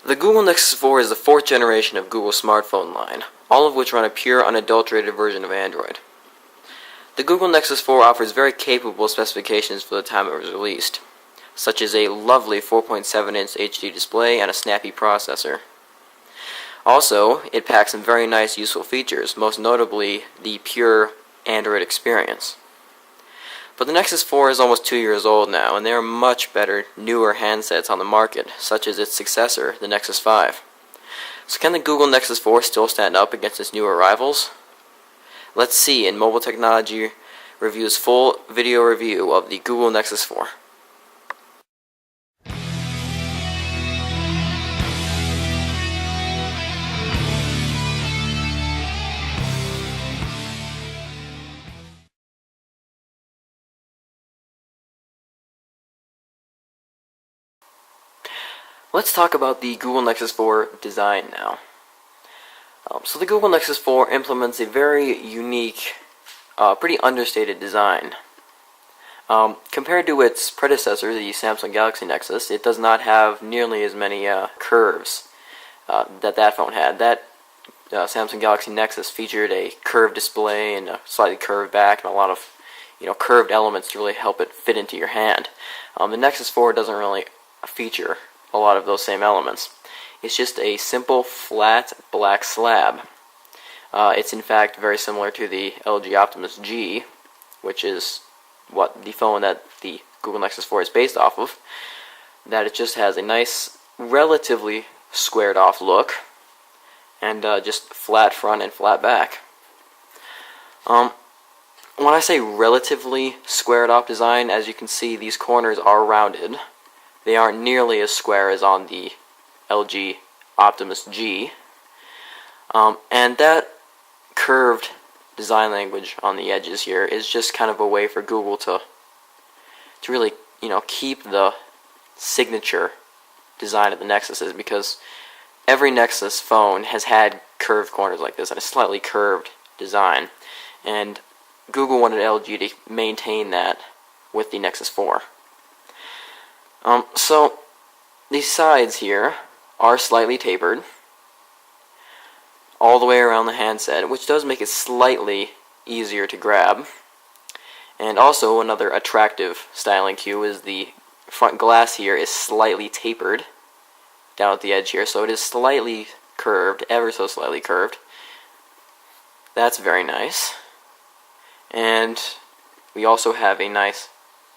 The Google Nexus 4 is the fourth generation of Google's smartphone line, all of which run a pure, unadulterated version of Android. The Google Nexus 4 offers very capable specifications for the time it was released, such as a lovely 4.7-inch HD display and a snappy processor. Also, it packs some very nice useful features, most notably the pure Android experience. But the Nexus 4 is almost 2 years old now, and there are much better, newer handsets on the market, such as its successor, the Nexus 5. So can the Google Nexus 4 still stand up against its newer rivals? Let's see in MobileTechnology Reviews' full video review of the Google Nexus 4. Let's talk about the Google Nexus 4 design now. So the Google Nexus 4 implements a very unique, pretty understated design. Compared to its predecessor, the Samsung Galaxy Nexus, it does not have nearly as many curves that phone had. That Samsung Galaxy Nexus featured a curved display and a slightly curved back and a lot of curved elements to really help it fit into your hand. The Nexus 4 doesn't really feature a lot of those same elements. It's just a simple flat black slab. It's in fact very similar to the LG Optimus G, which is what the phone that the Google Nexus 4 is based off of. That it just has a nice, relatively squared off look, and just flat front and flat back. When I say relatively squared off design, as you can see, these corners are rounded. They aren't nearly as square as on the LG Optimus G. And that curved design language on the edges here is just kind of a way for Google to really, keep the signature design of the Nexuses, because every Nexus phone has had curved corners like this and a slightly curved design. And Google wanted LG to maintain that with the Nexus 4. So these sides here are slightly tapered all the way around the handset, which does make it slightly easier to grab. And also another attractive styling cue is the front glass here is slightly tapered down at the edge here, so it is slightly curved, ever so slightly curved. That's very nice. And we also have a nice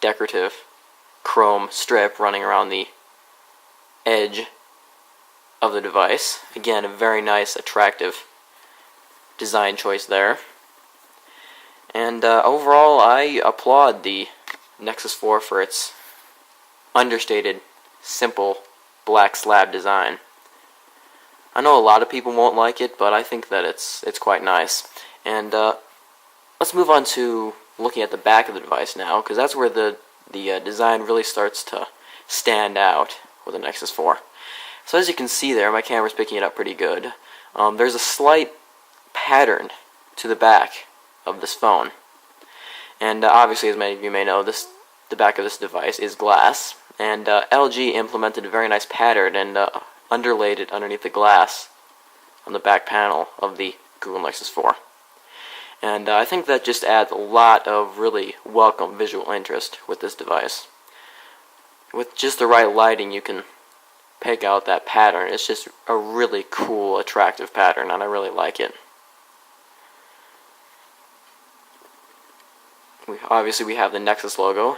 decorative chrome strip running around the edge of the device. Again, a very nice, attractive design choice there. And overall, I applaud the Nexus 4 for its understated, simple, black slab design. I know a lot of people won't like it, but I think that it's quite nice. And let's move on to looking at the back of the device now, because that's where the design really starts to stand out with the Nexus 4. So as you can see there, my camera's picking it up pretty good. There's a slight pattern to the back of this phone. And obviously, as many of you may know, the back of this device is glass. And LG implemented a very nice pattern and underlaid it underneath the glass on the back panel of the Google Nexus 4. And I think that just adds a lot of really welcome visual interest with this device. With just the right lighting, you can pick out that pattern. It's just a really cool, attractive pattern, and I really like it. Obviously, we have the Nexus logo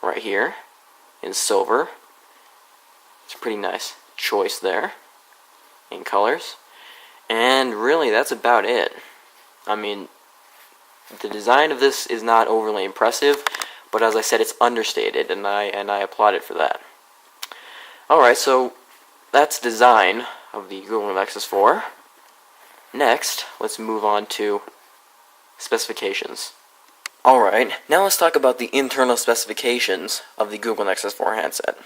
right here in silver. It's a pretty nice choice there in colors. And really, that's about it. I mean, the design of this is not overly impressive, but as I said, it's understated, and I applaud it for that. Alright, so that's design of the Google Nexus 4. Next, let's move on to specifications. Alright, now let's talk about the internal specifications of the Google Nexus 4 handset.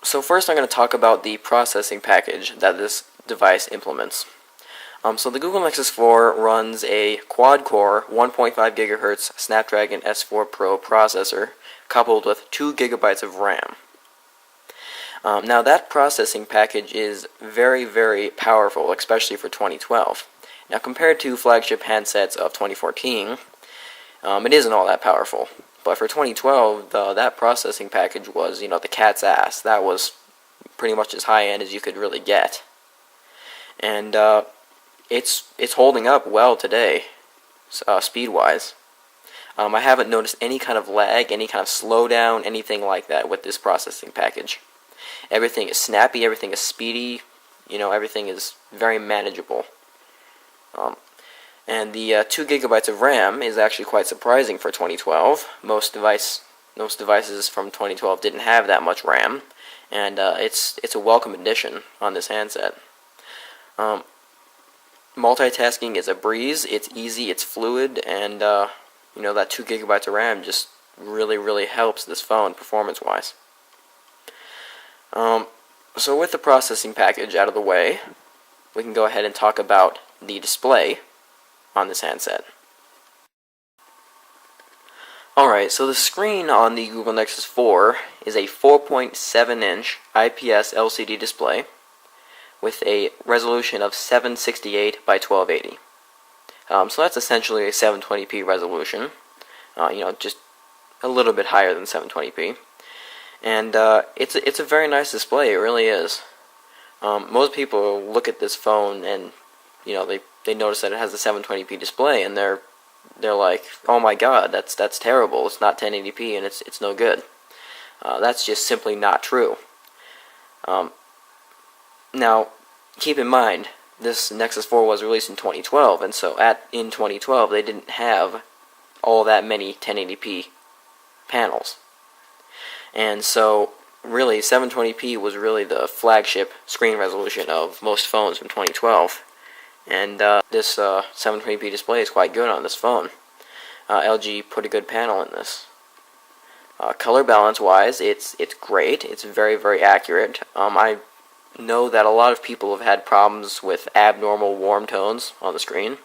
So first I'm going to talk about the processing package that this device implements. So the Google Nexus 4 runs a quad-core 1.5 GHz Snapdragon S4 Pro processor coupled with 2 GB of RAM. Now that processing package is very, very powerful, especially for 2012. Now compared to flagship handsets of 2014, it isn't all that powerful. But for 2012, that processing package was, the cat's ass. That was pretty much as high-end as you could really get. And it's holding up well today, speed-wise. I haven't noticed any kind of lag, any kind of slowdown, anything like that with this processing package. Everything is snappy, everything is speedy, everything is very manageable. And the 2 gigabytes of RAM is actually quite surprising for 2012. Most devices from 2012 didn't have that much RAM, and it's a welcome addition on this handset. Multitasking is a breeze. It's easy, it's fluid, and that 2 gigabytes of RAM just really, really helps this phone performance-wise. So with the processing package out of the way, we can go ahead and talk about the display on this handset. Alright, so the screen on the Google Nexus 4 is a 4.7-inch IPS LCD display with a resolution of 768 by 1280. So that's essentially a 720p resolution, just a little bit higher than 720p. And it's a very nice display, it really is. Most people look at this phone and, they notice that it has a 720p display, and they're like, oh my god, that's terrible, it's not 1080p and it's no good. That's just simply not true. Now, keep in mind, this Nexus 4 was released in 2012, and so in 2012 they didn't have all that many 1080p panels. And so, really, 720p was really the flagship screen resolution of most phones from 2012. And this 720p display is quite good on this phone. LG put a good panel in this. Color balance wise, it's great. It's very, very accurate. I know that a lot of people have had problems with abnormal warm tones on the screen.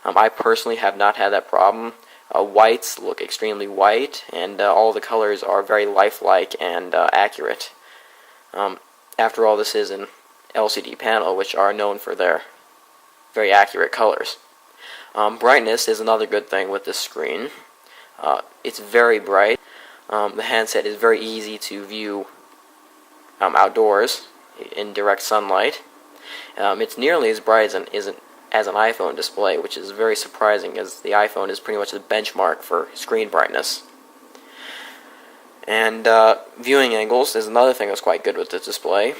I personally have not had that problem. Whites look extremely white, and all the colors are very lifelike and accurate. After all, this is an LCD panel, which are known for their very accurate colors. Brightness is another good thing with this screen. It's very bright. The handset is very easy to view outdoors in direct sunlight. It's nearly as bright as an iPhone display, which is very surprising, as the iPhone is pretty much the benchmark for screen brightness. And viewing angles is another thing that's quite good with this display.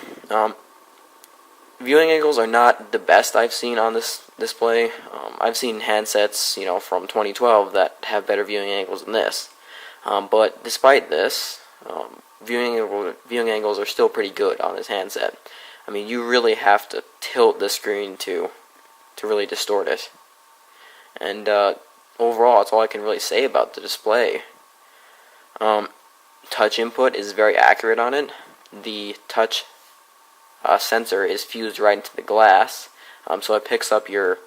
Viewing angles are not the best I've seen on this display. I've seen handsets, from 2012 that have better viewing angles than this. But despite this, viewing angles are still pretty good on this handset. I mean, you really have to tilt the screen to really distort it. And overall, that's all I can really say about the display. Touch input is very accurate on it. The touch sensor is fused right into the glass, so it picks up your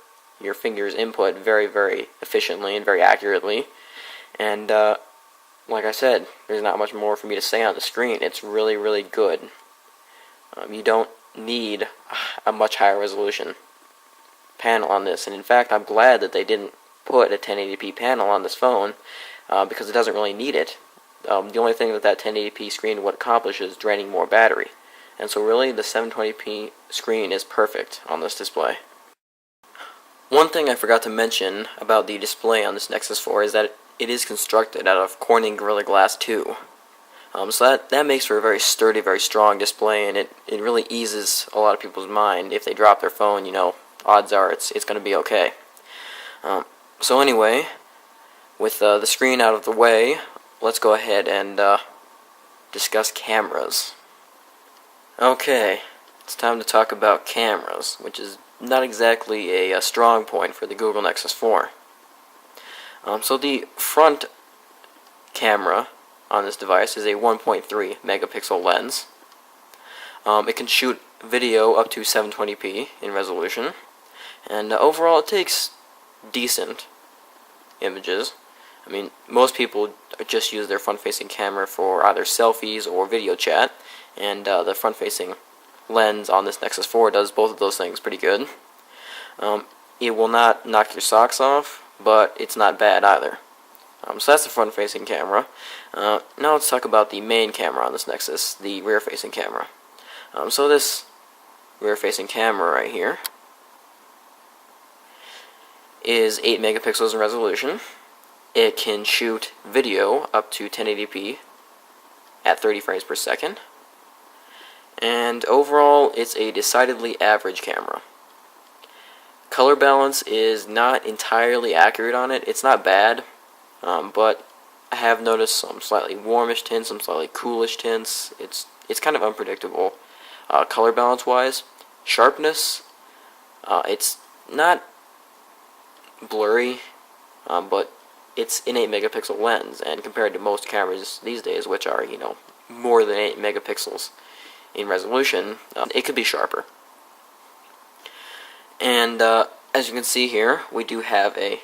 finger's input very, very efficiently and very accurately. And like I said, there's not much more for me to say on the screen. It's really, really good. You don't need a much higher resolution panel on this, and in fact, I'm glad that they didn't put a 1080p panel on this phone, because it doesn't really need it. The only thing that 1080p screen would accomplish is draining more battery. And so really, the 720p screen is perfect on this display. One thing I forgot to mention about the display on this Nexus 4 is that it is constructed out of Corning Gorilla Glass 2. So that makes for a very sturdy, very strong display, and it really eases a lot of people's mind. If they drop their phone, odds are it's going to be okay. So anyway, with the screen out of the way, let's go ahead and discuss cameras. Okay, it's time to talk about cameras, which is not exactly a strong point for the Google Nexus 4. So the front camera on this device is a 1.3 megapixel lens. It can shoot video up to 720p in resolution, and overall it takes decent images. I mean, most people just use their front-facing camera for either selfies or video chat, and the front-facing lens on this Nexus 4 does both of those things pretty good. It will not knock your socks off, but it's not bad either. So that's the front-facing camera. Now let's talk about the main camera on this Nexus, the rear-facing camera. So this rear-facing camera right here is 8 megapixels in resolution. It can shoot video up to 1080p at 30 frames per second. And overall, it's a decidedly average camera. Color balance is not entirely accurate on it. It's not bad, but I have noticed some slightly warmish tints, some slightly coolish tints. It's kind of unpredictable color balance wise. Sharpness, it's not blurry, but it's an 8 megapixel lens, and compared to most cameras these days, which are, you know, more than 8 megapixels in resolution, it could be sharper. And as you can see here, we do have a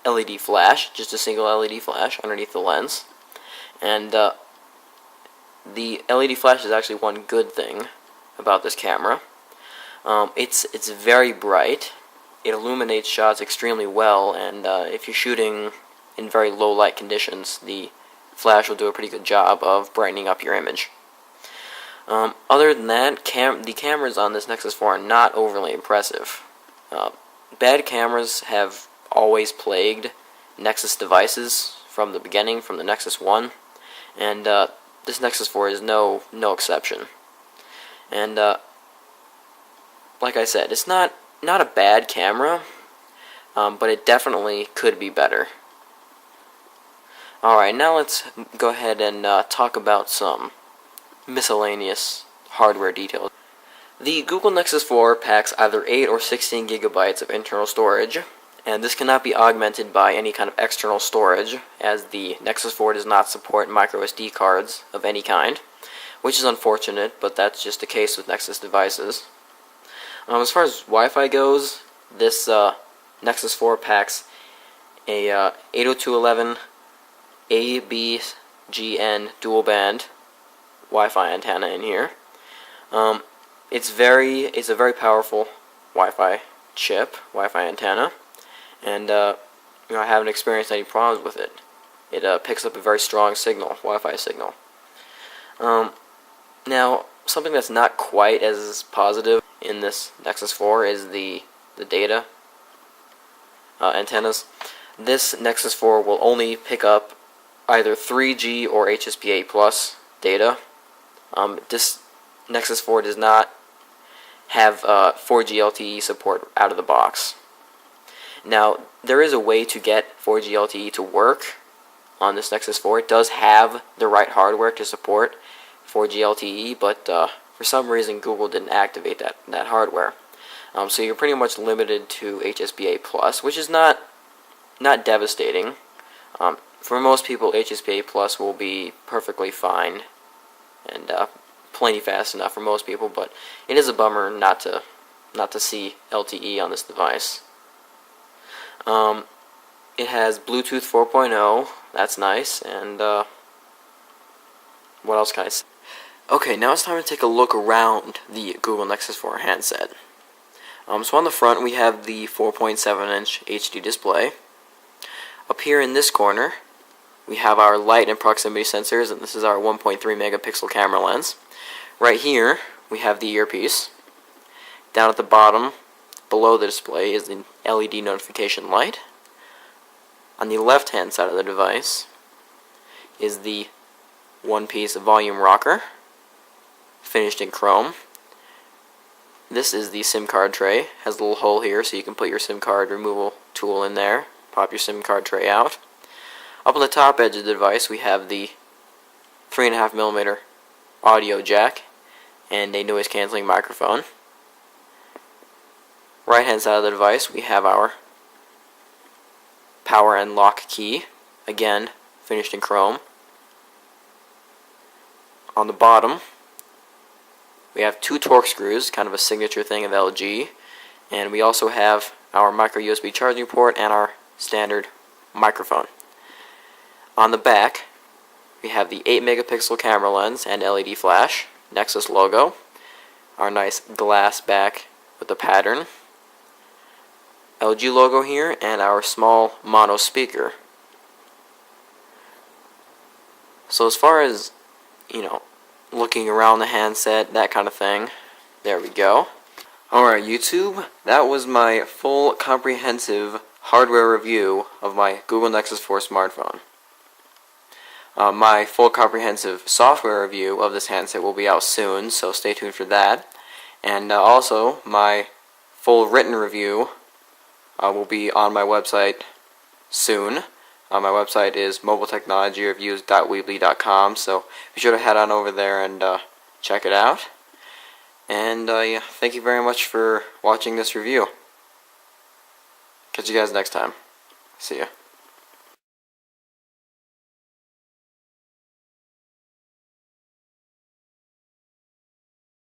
LED flash, just a single LED flash underneath the lens. And the LED flash is actually one good thing about this camera. It's very bright. It illuminates shots extremely well, and if you're shooting in very low light conditions, the flash will do a pretty good job of brightening up your image. Other than that, the cameras on this Nexus 4 are not overly impressive. Bad cameras have always plagued Nexus devices from the beginning, from the Nexus 1, and this Nexus 4 is no exception. And like I said, it's not a bad camera, but it definitely could be better. Alright, now let's go ahead and talk about some miscellaneous hardware details. The Google Nexus 4 packs either 8 or 16 gigabytes of internal storage, and this cannot be augmented by any kind of external storage, as the Nexus 4 does not support microSD cards of any kind, which is unfortunate, but that's just the case with Nexus devices. As far as Wi-Fi goes, this Nexus 4 packs a 802.11 ABGN dual band Wi-Fi antenna in here. It's a very powerful Wi-Fi chip, Wi-Fi antenna, and I haven't experienced any problems with it. It picks up a very strong signal, Wi-Fi signal. Now, something that's not quite as positive in this Nexus 4 is the data antennas. This Nexus 4 will only pick up either 3G or HSPA plus data. This Nexus 4 does not have 4G LTE support out of the box. Now, there is a way to get 4G LTE to work on this Nexus 4. It does have the right hardware to support 4G LTE, but for some reason Google didn't activate that hardware. So you're pretty much limited to HSPA plus, which is not devastating. For most people, HSPA plus will be perfectly fine and plenty fast enough for most people, but it is a bummer not to see LTE on this device. It has Bluetooth 4.0, that's nice, and what else can I say? Okay, now it's time to take a look around the Google Nexus 4 handset. So on the front we have the 4.7-inch HD display. Up here in this corner we have our light and proximity sensors, and this is our 1.3 megapixel camera lens. Right here we have the earpiece. Down at the bottom below the display is the LED notification light. On the left hand side of the device is the one-piece volume rocker, finished in chrome. This is the SIM card tray. Has a little hole here so you can put your SIM card removal tool in there, pop your SIM card tray out. Up on the top edge of the device we have the 3.5mm audio jack and a noise cancelling microphone. Right hand side of the device we have our power and lock key, again finished in chrome. On the bottom we have two Torx screws, kind of a signature thing of LG, and we also have our micro USB charging port and our standard microphone. On the back, we have the 8 megapixel camera lens and LED flash, Nexus logo, our nice glass back with the pattern, LG logo here, and our small mono speaker. So as far as, looking around the handset, that kind of thing, there we go. Alright YouTube, that was my full comprehensive hardware review of my Google Nexus 4 smartphone. My full comprehensive software review of this handset will be out soon, so stay tuned for that. And also, my full written review will be on my website soon. My website is MobileTechnologyReviews.weebly.com, so be sure to head on over there and check it out. And yeah, thank you very much for watching this review. Catch you guys next time. See ya.